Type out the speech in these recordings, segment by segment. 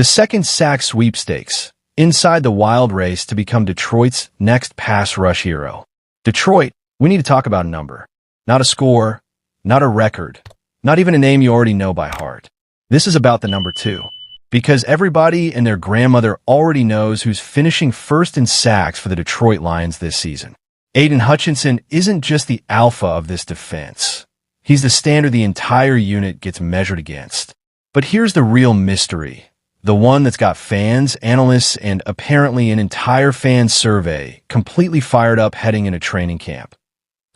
The second sack sweepstakes, inside the wild race to become Detroit's next pass rush hero. Detroit, we need to talk about a number. Not a score, not a record, not even a name you already know by heart. This is about the number 2. Because everybody and their grandmother already knows who's finishing first in sacks for the Detroit Lions this season. Aidan Hutchinson isn't just the alpha of this defense. He's the standard the entire unit gets measured against. But here's the real mystery. The one that's got fans, analysts, and apparently an entire fan survey completely fired up heading into training camp.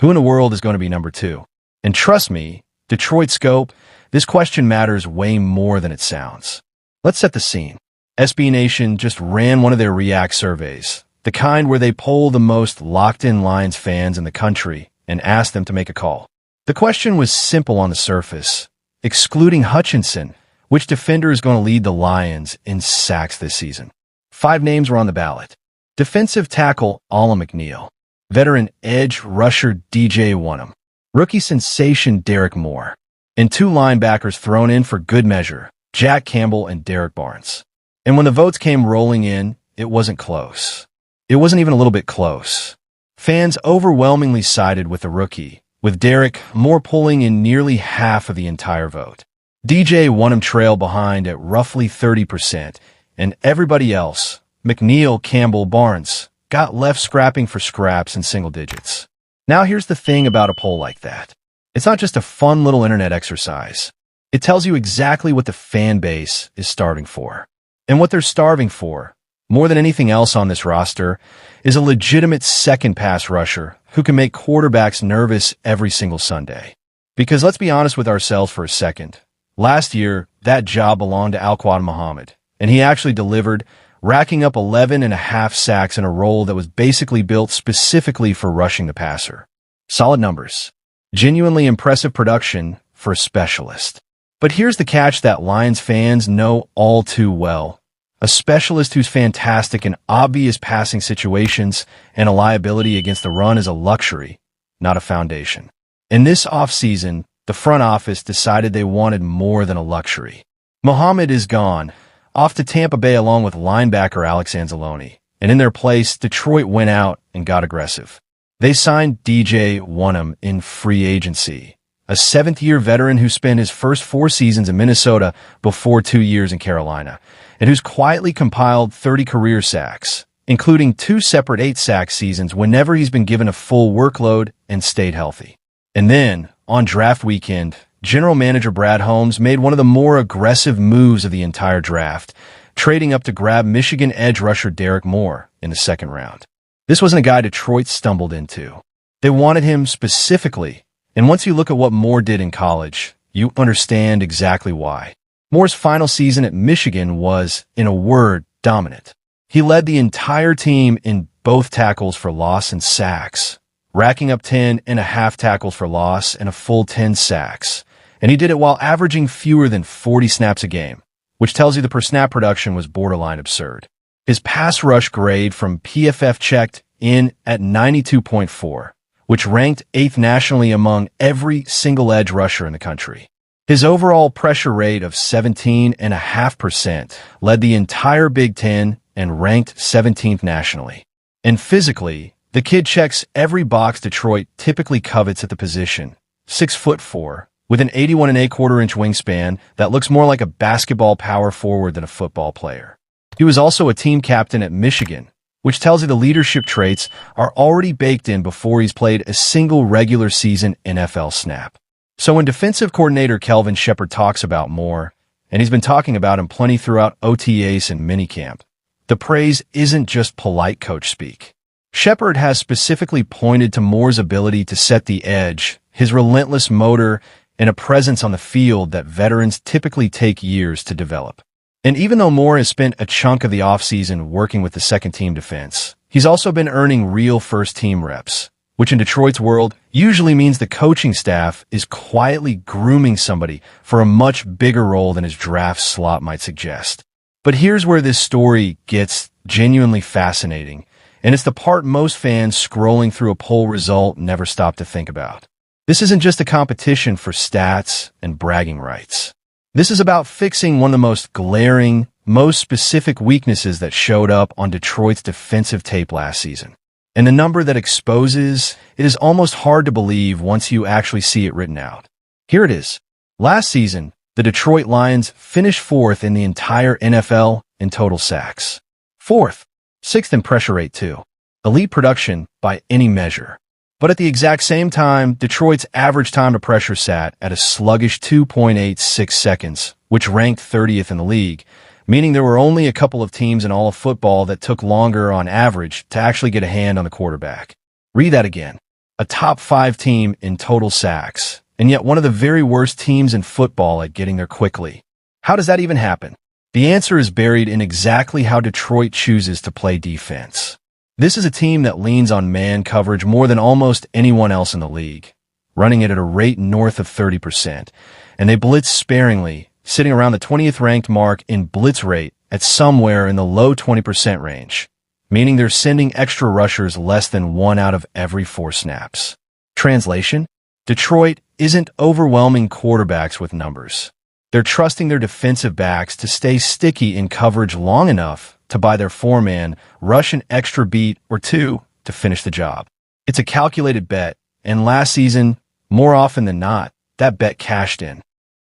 Who in the world is going to be number 2? And trust me, Detroit scope, this question matters way more than it sounds. Let's set the scene. SB Nation just ran one of their React surveys, the kind where they poll the most locked-in Lions fans in the country and ask them to make a call. The question was simple on the surface. Excluding Hutchinson, which defender is going to lead the Lions in sacks this season? 5 names were on the ballot. Defensive tackle Allen McNeil. Veteran edge rusher DJ Wonnum. Rookie sensation Derek Moore. And 2 linebackers thrown in for good measure, Jack Campbell and Derek Barnes. And when the votes came rolling in, it wasn't close. It wasn't even a little bit close. Fans overwhelmingly sided with the rookie, with Derek Moore pulling in nearly half of the entire vote. DJ Wonnum trailed behind at roughly 30%, and everybody else, McNeil, Campbell, Barnes, got left scrapping for scraps in single digits. Now here's the thing about a poll like that. It's not just a fun little internet exercise. It tells you exactly what the fan base is starving for. And what they're starving for, more than anything else on this roster, is a legitimate second pass rusher who can make quarterbacks nervous every single Sunday. Because let's be honest with ourselves for a second. Last year, that job belonged to Alquan Muhammad, and he actually delivered, racking up 11.5 sacks in a role that was basically built specifically for rushing the passer. Solid numbers. Genuinely impressive production for a specialist. But here's the catch that Lions fans know all too well. A specialist who's fantastic in obvious passing situations and a liability against the run is a luxury, not a foundation. In this offseason, the front office decided they wanted more than a luxury. Muhammad is gone, off to Tampa Bay along with linebacker Alex Anzalone, and in their place, Detroit went out and got aggressive. They signed DJ Wonnum in free agency, a 7th-year veteran who spent his first 4 seasons in Minnesota before 2 years in Carolina, and who's quietly compiled 30 career sacks, including 2 separate 8-sack seasons whenever he's been given a full workload and stayed healthy. And then, on draft weekend, General Manager Brad Holmes made one of the more aggressive moves of the entire draft, trading up to grab Michigan edge rusher Derek Moore in the 2nd round. This wasn't a guy Detroit stumbled into. They wanted him specifically, and once you look at what Moore did in college, you understand exactly why. Moore's final season at Michigan was, in a word, dominant. He led the entire team in both tackles for loss and sacks, racking up 10.5 tackles for loss and a full 10 sacks. And he did it while averaging fewer than 40 snaps a game, which tells you the per-snap production was borderline absurd. His pass rush grade from PFF checked in at 92.4, which ranked 8th nationally among every single edge rusher in the country. His overall pressure rate of 17.5% led the entire Big Ten and ranked 17th nationally. And physically, the kid checks every box Detroit typically covets at the position. 6'4", with an 81.25-inch wingspan that looks more like a basketball power forward than a football player. He was also a team captain at Michigan, which tells you the leadership traits are already baked in before he's played a single regular season NFL snap. So when defensive coordinator Kelvin Shepard talks about Moore, and he's been talking about him plenty throughout OTAs and minicamp, the praise isn't just polite coach speak. Shepard has specifically pointed to Moore's ability to set the edge, his relentless motor, and a presence on the field that veterans typically take years to develop. And even though Moore has spent a chunk of the offseason working with the second-team defense, he's also been earning real first-team reps, which in Detroit's world usually means the coaching staff is quietly grooming somebody for a much bigger role than his draft slot might suggest. But here's where this story gets genuinely fascinating, and it's the part most fans scrolling through a poll result never stop to think about. This isn't just a competition for stats and bragging rights. This is about fixing one of the most glaring, most specific weaknesses that showed up on Detroit's defensive tape last season. And the number that exposes it is almost hard to believe once you actually see it written out. Here it is. Last season, the Detroit Lions finished fourth in the entire NFL in total sacks. Fourth, sixth in pressure rate too. Elite production by any measure. But at the exact same time, Detroit's average time to pressure sat at a sluggish 2.86 seconds, which ranked 30th in the league, meaning there were only a couple of teams in all of football that took longer on average to actually get a hand on the quarterback. Read that again. A top 5 team in total sacks, and yet one of the very worst teams in football at getting there quickly. How does that even happen? The answer is buried in exactly how Detroit chooses to play defense. This is a team that leans on man coverage more than almost anyone else in the league, running it at a rate north of 30%, and they blitz sparingly, sitting around the 20th ranked mark in blitz rate at somewhere in the low 20% range, meaning they're sending extra rushers less than 1 out of every 4 snaps. Translation: Detroit isn't overwhelming quarterbacks with numbers. They're trusting their defensive backs to stay sticky in coverage long enough to buy their 4-man rush an extra beat or 2 to finish the job. It's a calculated bet, and last season, more often than not, that bet cashed in.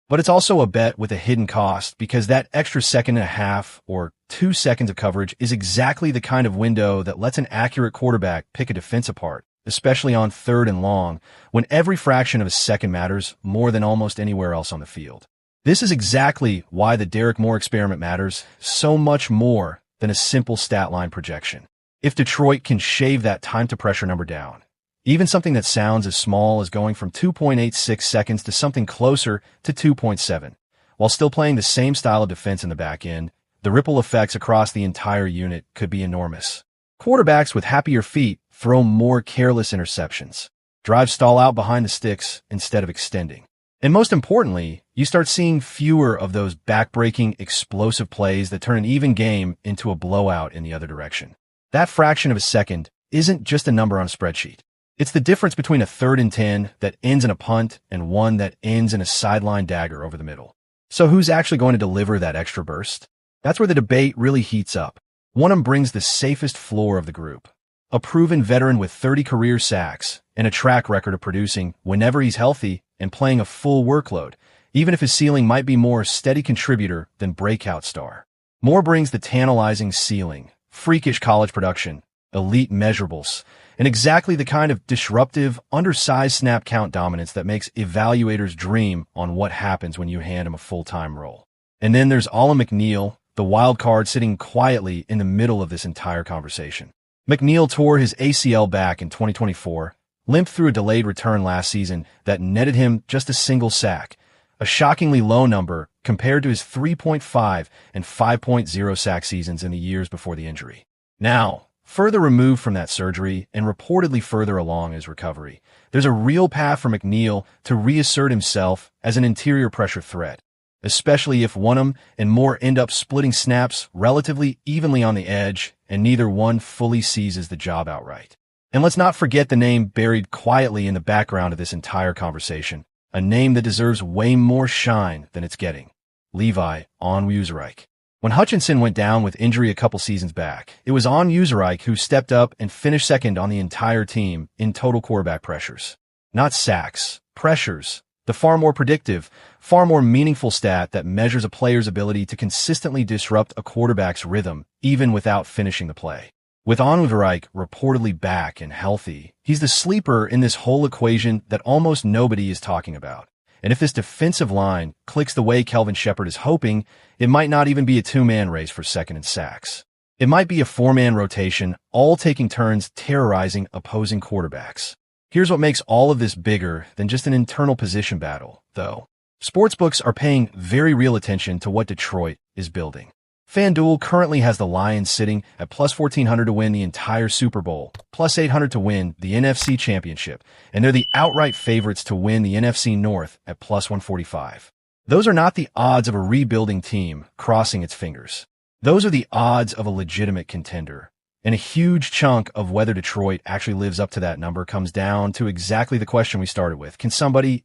But it's also a bet with a hidden cost because that extra second and a half or 2 seconds of coverage is exactly the kind of window that lets an accurate quarterback pick a defense apart, especially on 3rd and long, when every fraction of a second matters more than almost anywhere else on the field. This is exactly why the Derek Moore experiment matters so much more than a simple stat line projection. If Detroit can shave that time to pressure number down, even something that sounds as small as going from 2.86 seconds to something closer to 2.7, while still playing the same style of defense in the back end, the ripple effects across the entire unit could be enormous. Quarterbacks with happier feet throw more careless interceptions. Drives stall out behind the sticks instead of extending. And most importantly, you start seeing fewer of those back-breaking, explosive plays that turn an even game into a blowout in the other direction. That fraction of a second isn't just a number on a spreadsheet. It's the difference between a 3rd and 10 that ends in a punt and one that ends in a sideline dagger over the middle. So who's actually going to deliver that extra burst? That's where the debate really heats up. One brings the safest floor of the group. A proven veteran with 30 career sacks and a track record of producing whenever he's healthy and playing a full workload, even if his ceiling might be more steady contributor than breakout star. Moore brings the tantalizing ceiling, freakish college production, elite measurables, and exactly the kind of disruptive, undersized snap count dominance that makes evaluators dream on what happens when you hand him a full-time role. And then there's Alim McNeill, the wild card sitting quietly in the middle of this entire conversation. McNeill tore his ACL back in 2024, limped through a delayed return last season that netted him just a single sack, a shockingly low number compared to his 3.5 and 5.0 sack seasons in the years before the injury. Now, further removed from that surgery and reportedly further along his recovery, there's a real path for McNeill to reassert himself as an interior pressure threat, especially if Wonnum and Moore end up splitting snaps relatively evenly on the edge and neither one fully seizes the job outright. And let's not forget the name buried quietly in the background of this entire conversation, a name that deserves way more shine than it's getting. Levi Onwuzurike. When Hutchinson went down with injury a couple seasons back, it was Onwuzurike who stepped up and finished second on the entire team in total quarterback pressures. Not sacks, pressures, the far more predictive, far more meaningful stat that measures a player's ability to consistently disrupt a quarterback's rhythm, even without finishing the play. With Onwuzurike reportedly back and healthy, he's the sleeper in this whole equation that almost nobody is talking about. And if this defensive line clicks the way Kelvin Shepard is hoping, it might not even be a 2-man race for second in sacks. It might be a 4-man rotation, all taking turns terrorizing opposing quarterbacks. Here's what makes all of this bigger than just an internal position battle, though. Sportsbooks are paying very real attention to what Detroit is building. FanDuel currently has the Lions sitting at plus 1,400 to win the entire Super Bowl, plus 800 to win the NFC Championship, and they're the outright favorites to win the NFC North at plus 145. Those are not the odds of a rebuilding team crossing its fingers. Those are the odds of a legitimate contender. And a huge chunk of whether Detroit actually lives up to that number comes down to exactly the question we started with. Can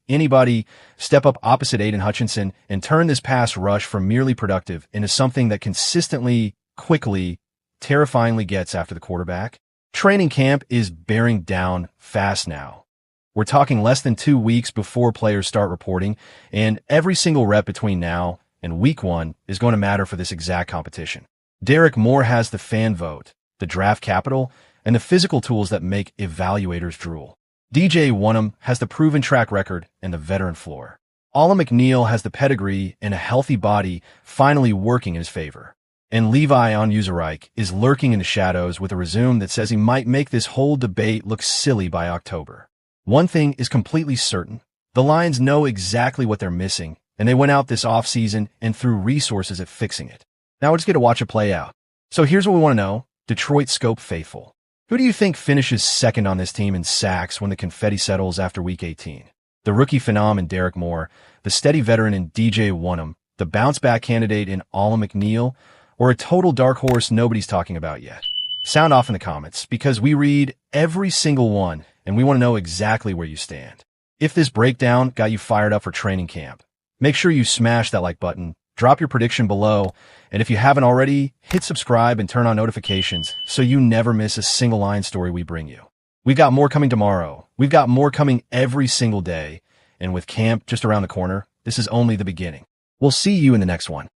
anybody, step up opposite Aidan Hutchinson and turn this pass rush from merely productive into something that consistently, quickly, terrifyingly gets after the quarterback? Training camp is bearing down fast now. We're talking less than 2 weeks before players start reporting, and every single rep between now and week 1 is going to matter for this exact competition. Derek Moore has the fan vote, the draft capital, and the physical tools that make evaluators drool. DJ Wonnum has the proven track record and the veteran floor. Allen McNeil has the pedigree and a healthy body finally working in his favor. And Levi Onwuzurike is lurking in the shadows with a resume that says he might make this whole debate look silly by October. One thing is completely certain. The Lions know exactly what they're missing, and they went out this offseason and threw resources at fixing it. Now we're just going to watch it play out. So here's what we want to know. Detroit Scope faithful. Who do you think finishes second on this team in sacks when the confetti settles after Week 18? The rookie phenom in Derek Moore, the steady veteran in DJ Wonnum, the bounce-back candidate in Allen McNeil, or a total dark horse nobody's talking about yet? Sound off in the comments, because we read every single one, and we want to know exactly where you stand. If this breakdown got you fired up for training camp, make sure you smash that like button, drop your prediction below, and if you haven't already, hit subscribe and turn on notifications so you never miss a single line story we bring you. We've got more coming tomorrow. We've got more coming every single day. And with camp just around the corner, this is only the beginning. We'll see you in the next one.